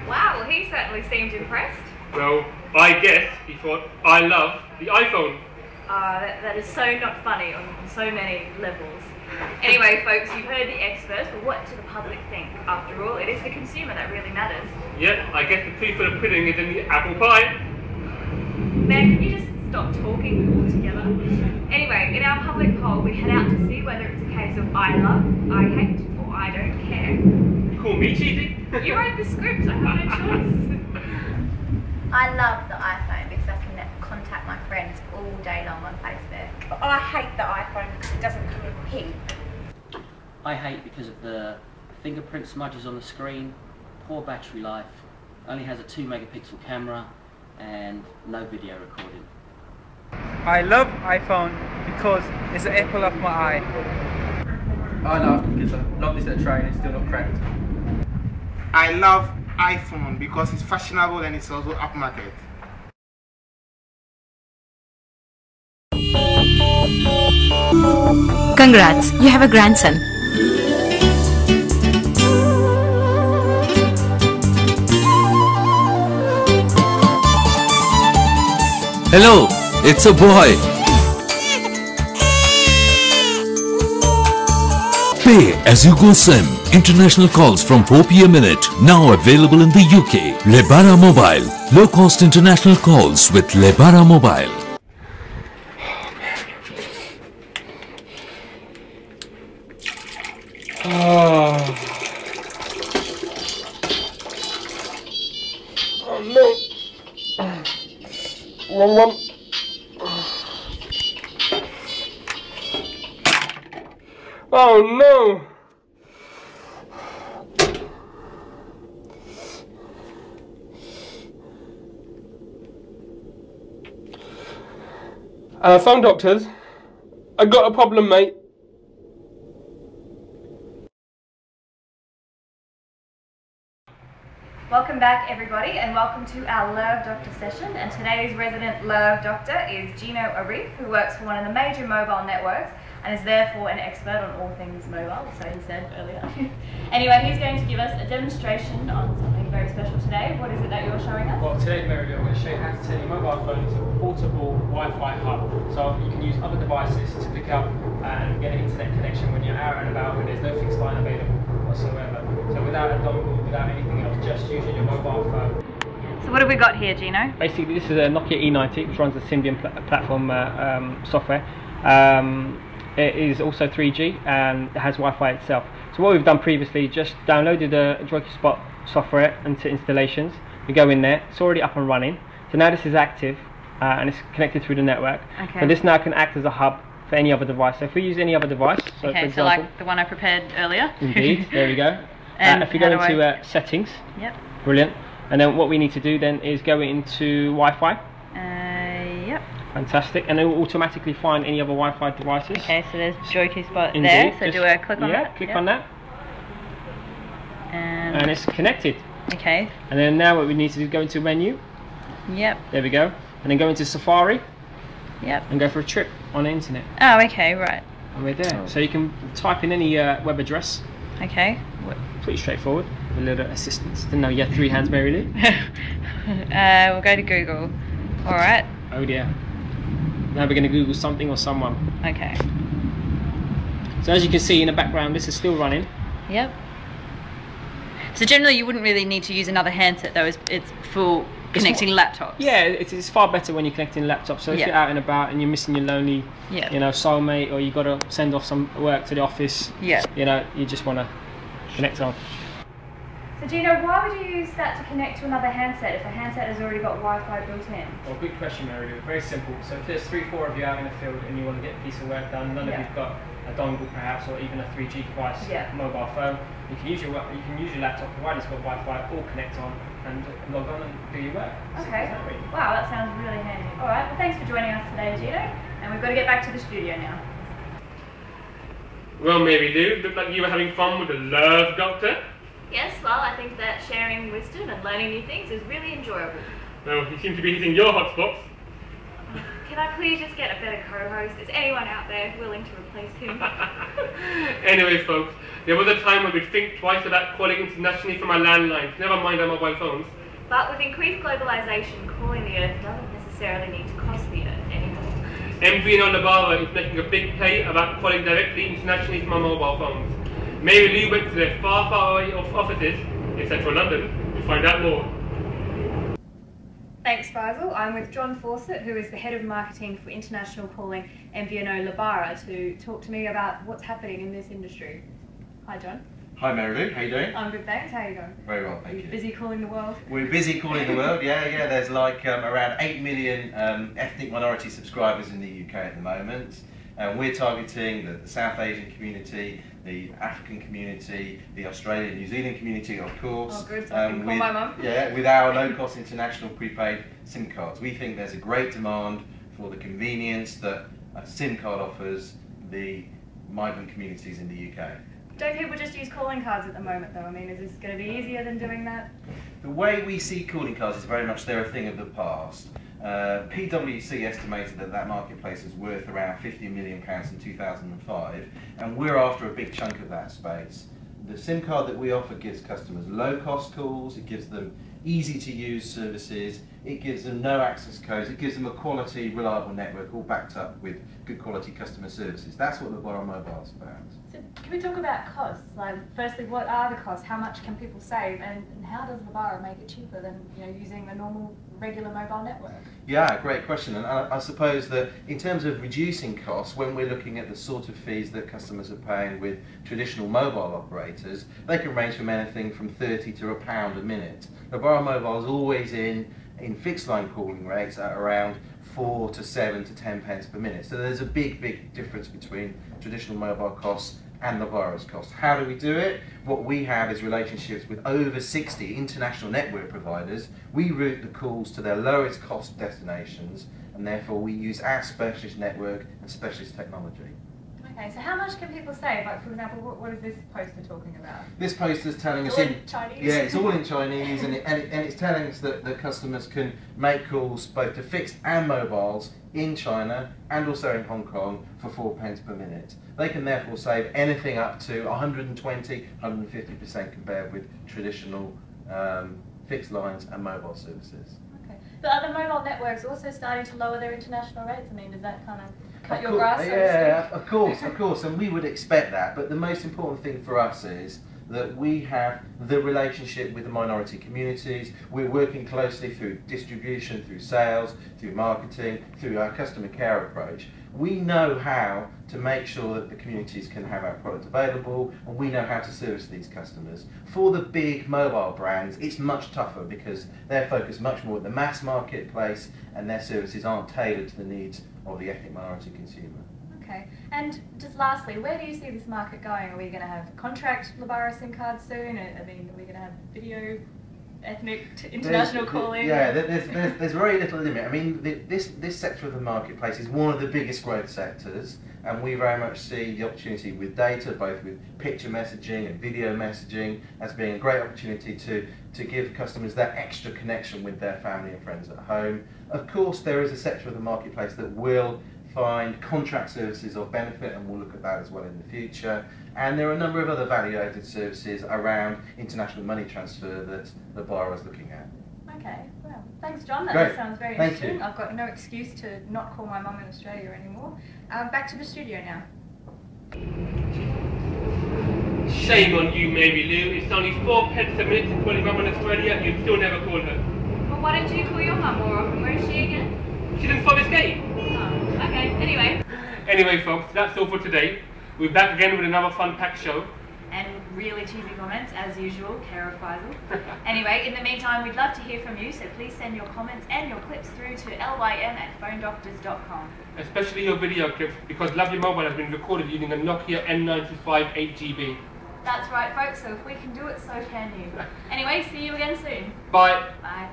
Wow, well, he certainly seemed impressed. Well, I guess he thought I love the iPhone. That is so not funny on so many levels. Anyway, folks, you've heard the experts, but what do the public think? After all, it is the consumer that really matters. Yeah, I guess the proof of the pudding is in the apple pie. Man, can you just stop talking altogether? Anyway, in our public poll, we head out to see whether it's a case of I love, I hate, or I don't care. You call me cheesy? You wrote the script, I have no choice. I love the iPhone because I can contact my friends all day long on Facebook. But I hate the iPhone because it doesn't come in pink. I hate because of the fingerprint smudges on the screen, poor battery life, only has a 2 megapixel camera and no video recording. I love iPhone because it's the apple of my eye. I love because I'm not missing a train and it's still not cracked. I love iPhone because it's fashionable and it's also upmarket. Congrats, you have a grandson. Hello, it's a boy. Pay as you go SIM. International calls from 4 p.m. minute. Now available in the UK. Lebara Mobile. Low cost international calls with Lebara Mobile. Oh no. Wrong one. Oh no. Phone doctors. I got a problem, mate. Welcome back, everybody, and welcome to our Love Doctor session. And today's resident Love Doctor is Gino Arif, who works for one of the major mobile networks and is therefore an expert on all things mobile, so he said earlier. Anyway, he's going to give us a demonstration on something very special today. What is it that you're showing us? Well, today, Mary, I'm going to show you how to turn your mobile phone into a portable Wi-Fi hub. So you can use other devices to pick up and get an internet connection when you're out and about, when there's no fixed line available whatsoever. So without a dongle, without anything else, just using your mobile phone. So what have we got here, Gino? Basically, this is a Nokia E90, which runs the Symbian platform software. It is also 3G and it has Wi-Fi itself. So what we've done previously, just downloaded the DroidSpot software into installations. We go in there, it's already up and running. So now this is active and it's connected through the network. Okay. So this now can act as a hub for any other device. So if we use any other device, so Okay, for so example, like the one I prepared earlier? Indeed, there we go. And if you go how do into settings, Yep. brilliant. And then what we need to do then is go into Wi-Fi. Yep. Fantastic, and it will automatically find any other Wi-Fi devices. Okay, so there's DroidSpot Indeed. there, so Just, do a click on that? Yeah, click on that. And it's connected. Okay. And then now what we need to do is go into menu. Yep. There we go. And then go into Safari. Yep. And go for a trip on the internet. Oh, okay, right. And we're there. So you can type in any web address. Okay. Pretty straightforward. With a little assistance. Didn't know you had 3 hands, Mary Lou. We'll go to Google. Alright. Oh dear. Now we're going to Google something or someone. Okay. So as you can see in the background, this is still running. Yep. So generally you wouldn't really need to use another handset though, it's for connecting laptops. Yeah, it's far better when you're connecting laptops. So if you're out and about and you're missing your lonely, you know, soulmate, or you got to send off some work to the office, you know, you just want to connect on. So Gino, why would you use that to connect to another handset if a handset has already got Wi-Fi built in? Well, good question, Mary. Very simple. So if there's 3-4 of you out in the field and you want to get a piece of work done, none of you've got a dongle perhaps, or even a 3G device, mobile phone, you can use your laptop, provided it's got Wi-Fi, all connect on and log on and do your work. Okay. Wow, that sounds really handy. All right. Well, thanks for joining us today, Gino. And we've got to get back to the studio now. Well, Mary Lou, looked like you were having fun with the Love Doctor. Yes, well, I think that sharing wisdom and learning new things is really enjoyable. Well, you seem to be hitting your hotspots. Can Can I please just get a better co-host? Is anyone out there willing to replace him? Anyway, folks, there was a time when we'd think twice about calling internationally from our landlines, never mind our mobile phones. But with increased globalisation, calling the Earth doesn't necessarily need to cost the Earth anymore. MVNO Lebara is making a big play about calling directly internationally from our mobile phones. Mary Lou went to their far away offices in central London to find out more. Thanks, Faisal. I'm with John Fawcett, who is the Head of Marketing for International Calling MVNO Lebara, to talk to me about what's happening in this industry. Hi, John. Hi Mary Lou, how you doing? I'm good, thanks. How are you going? Very well, thank you. Busy calling the world? We're busy calling the world, yeah. There's like around 8 million ethnic minority subscribers in the UK at the moment. And we're targeting the South Asian community, the African community, the Australian, New Zealand community, of course. Oh, good. So I can call my mum. Yeah, with our low-cost international prepaid SIM cards. We think there's a great demand for the convenience that a SIM card offers the migrant communities in the UK. Don't people just use calling cards at the moment, though? I mean, is this going to be easier than doing that? The way we see calling cards is very much they're a thing of the past. PwC estimated that marketplace is worth around £50 million in 2005, and we're after a big chunk of that space. The SIM card that we offer gives customers low-cost calls, it gives them easy-to-use services, it gives them no access codes, it gives them a quality, reliable network, all backed up with good quality customer services. That's what Lebara Mobile is about. So can we talk about costs? Like, firstly, what are the costs? How much can people save? And how does Lebara make it cheaper than using the normal, regular mobile network? Yeah, great question. And I suppose that in terms of reducing costs, when we're looking at the sort of fees that customers are paying with traditional mobile operators, they can range from anything from 30 to £1 a minute. Lebara Mobile is always in fixed line calling rates at around 4 to 7 to 10 pence per minute. So there's a big difference between traditional mobile costs and Lebara's costs. How do we do it? What we have is relationships with over 60 international network providers. We route the calls to their lowest cost destinations, and therefore we use our specialist network and specialist technology. Okay, so how much can people save? Like, for example, what is this poster talking about? This poster is telling us in Chinese. Yeah, it's all in Chinese, and it's telling us that the customers can make calls both to fixed and mobiles in China and also in Hong Kong for 4 pence per minute. They can therefore save anything up to 120, 150% compared with traditional fixed lines and mobile services. Okay, but are the mobile networks also starting to lower their international rates? I mean, does that kind of cut your grass? Yeah, of course, and we would expect that. But the most important thing for us is that we have the relationship with the minority communities. We're working closely through distribution, through sales, through marketing, through our customer care approach. We know how to make sure that the communities can have our product available, and we know how to service these customers. For the big mobile brands, it's much tougher because they're focused much more at the mass marketplace, and their services aren't tailored to the needs of the ethnic minority consumer. Okay, and just lastly, where do you see this market going? Are we going to have contract Lebara SIM cards soon? I mean, are we going to have video, ethnic, international calling? Yeah, there's very little limit. I mean, this sector of the marketplace is one of the biggest growth sectors, and we very much see the opportunity with data, both with picture messaging and video messaging, as being a great opportunity to give customers that extra connection with their family and friends at home. Of course, there is a sector of the marketplace that will find contract services of benefit, and we'll look at that as well in the future. And there are a number of other value-added services around international money transfer that Lebara is looking at. Okay, well, thanks John, that Great. sounds very Thank interesting. you. I've got no excuse to not call my mum in Australia anymore. Back to the studio now. Shame on you, Mary Lou. It's only 4 pence a minute to call your mum in Australia, and you'd still never call her. Well, why don't you call your mum more often? Where is she again? She's in Forest Gate. Oh, okay, anyway. Anyway, folks, that's all for today. We're back again with another fun-packed show. And really cheesy comments, as usual, care of Faisal. Anyway, in the meantime, we'd love to hear from you, so please send your comments and your clips through to lym@phonedoctors.com. Especially your video clips, because Love Your Mobile has been recorded using a Nokia N95 8GB. That's right, folks, so if we can do it, so can you. Anyway, see you again soon. Bye. Bye.